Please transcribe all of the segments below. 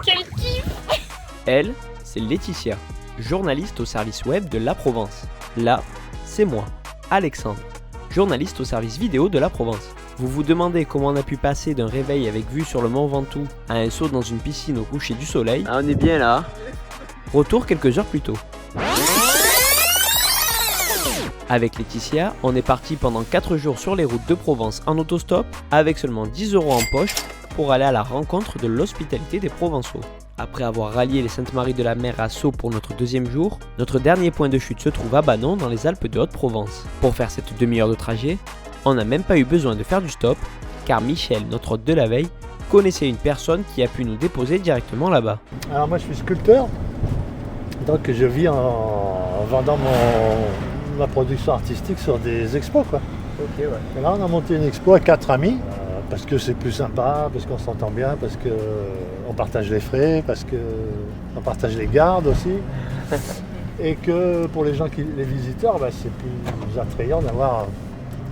Quel kiff! Elle, c'est Laetitia, journaliste au service web de La Provence. Là, c'est moi, Alexandre, journaliste au service vidéo de La Provence. Vous vous demandez comment on a pu passer d'un réveil avec vue sur le Mont Ventoux à un saut dans une piscine au coucher du soleil. Ah, on est bien là. Retour quelques heures plus tôt. Avec Laetitia, on est parti pendant 4 jours sur les routes de Provence en autostop avec seulement 10 € en poche pour aller à la rencontre de l'hospitalité des Provençaux. Après avoir rallié les Saintes-Maries-de-la-Mer à Sceaux pour notre deuxième jour, notre dernier point de chute se trouve à Banon dans les Alpes de Haute-Provence. Pour faire cette demi-heure de trajet, on n'a même pas eu besoin de faire du stop car Michel, notre hôte de la veille, connaissait une personne qui a pu nous déposer directement là-bas. Alors moi je suis sculpteur, donc je vis en vendant ma production artistique sur des expos quoi. Ok, ouais. Et là on a monté une expo à 4 amis, parce que c'est plus sympa, parce qu'on s'entend bien, parce qu'on partage les frais, parce qu'on partage les gardes aussi. Et que pour les gens, les visiteurs, c'est plus attrayant d'avoir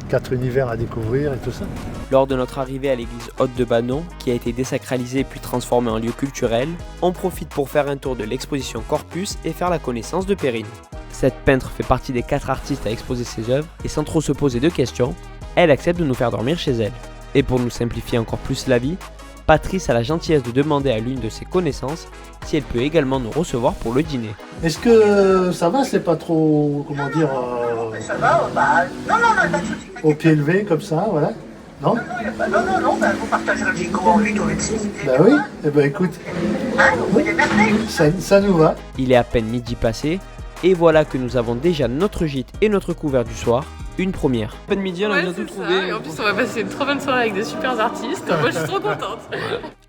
4 univers à découvrir et tout ça. Lors de notre arrivée à l'église haute de Banon, qui a été désacralisée puis transformée en lieu culturel, on profite pour faire un tour de l'exposition Corpus et faire la connaissance de Perrine. Cette peintre fait partie des 4 artistes à exposer ses œuvres et sans trop se poser de questions, elle accepte de nous faire dormir chez elle. Et pour nous simplifier encore plus la vie, Patrice a la gentillesse de demander à l'une de ses connaissances si elle peut également nous recevoir pour le dîner. Est-ce que ça va, c'est pas trop, comment dire, Ça va, non, pas de soucis. au pied levé comme ça, voilà? Non? Non, vous partagerez le comment 8 ou 26. Bah oui, eh ben écoute, Vous pouvez merveille. ça nous va. Il est à peine midi passé, et voilà que nous avons déjà notre gîte et notre couvert du soir, une première. Pas de midi, on a bien tout trouvé. Et en plus, on va passer une trop bonne soirée avec des super artistes. Moi, je suis trop contente.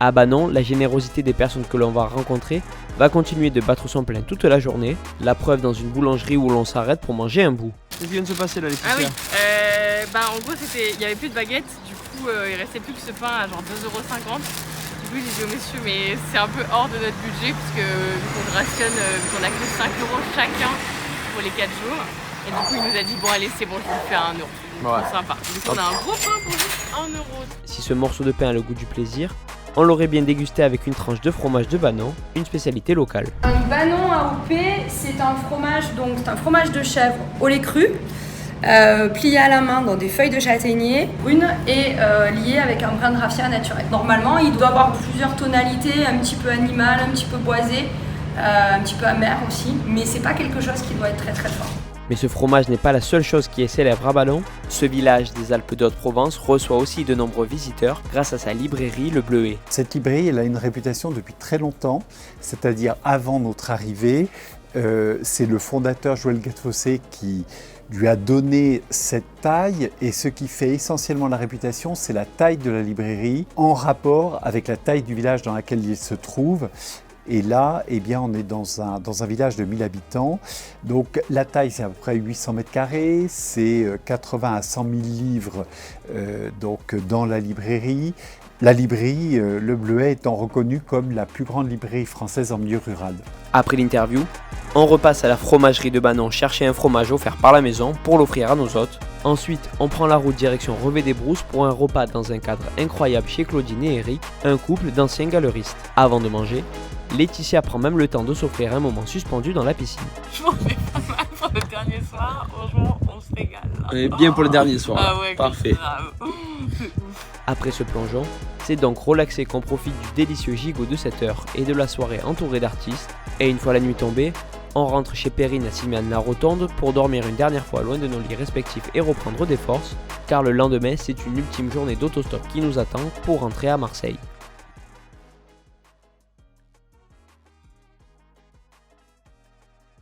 À Banon, la générosité des personnes que l'on va rencontrer va continuer de battre son plein toute la journée, la preuve dans une boulangerie où l'on s'arrête pour manger un bout. Qu'est-ce qui vient de se passer là, Laetitia? Ah oui, en gros, il n'y avait plus de baguettes. Du coup, il restait plus que ce pain à genre 2,50 €. Du coup, j'ai dit au monsieur, mais c'est un peu hors de notre budget, parce que vu qu'on rationne, vu qu'on a que 5 € chacun pour les 4 jours. Et du coup, il nous a dit, bon, allez, c'est bon, je vous le fais à 1 €. Ouais. C'est sympa. Du coup, on a un gros pain pour juste 1 €. Si ce morceau de pain a le goût du plaisir, on l'aurait bien dégusté avec une tranche de fromage de Banon, une spécialité locale. Un Banon AOP, c'est un fromage de chèvre au lait cru, plié à la main dans des feuilles de châtaignier brunes et lié avec un brin de raffia naturel. Normalement, il doit avoir plusieurs tonalités, un petit peu animal, un petit peu boisé, un petit peu amer aussi, mais c'est pas quelque chose qui doit être très très fort. Mais ce fromage n'est pas la seule chose qui est célèbre à Banon. Ce village des Alpes de Haute-Provence reçoit aussi de nombreux visiteurs grâce à sa librairie Le Bleuet. Cette librairie, elle a une réputation depuis très longtemps, c'est-à-dire avant notre arrivée. C'est le fondateur Joël Gattefossé qui lui a donné cette taille, et ce qui fait essentiellement la réputation, c'est la taille de la librairie en rapport avec la taille du village dans lequel il se trouve. Et là, on est dans un village de 1000 habitants. Donc la taille, c'est à peu près 800 mètres carrés, c'est 80 à 100 000 livres dans la librairie. La librairie Le Bleuet étant reconnue comme la plus grande librairie française en milieu rural. Après l'interview, on repasse à la fromagerie de Banon chercher un fromage offert par la maison pour l'offrir à nos hôtes. Ensuite, on prend la route direction Revet-des-Brousses pour un repas dans un cadre incroyable chez Claudine et Eric, un couple d'anciens galeristes. Avant de manger, Laetitia prend même le temps de s'offrir un moment suspendu dans la piscine. Je m'en fais pas mal pour le dernier soir. Franchement, on se régale. On est bien pour le dernier soir. Ah ouais, parfait. grave. Après ce plongeon, c'est donc relaxé qu'on profite du délicieux gigot de cette heure et de la soirée entourée d'artistes. Et une fois la nuit tombée, on rentre chez Perrine à Simiane-la-Rotonde pour dormir une dernière fois loin de nos lits respectifs et reprendre des forces, car le lendemain c'est une ultime journée d'autostop qui nous attend pour rentrer à Marseille.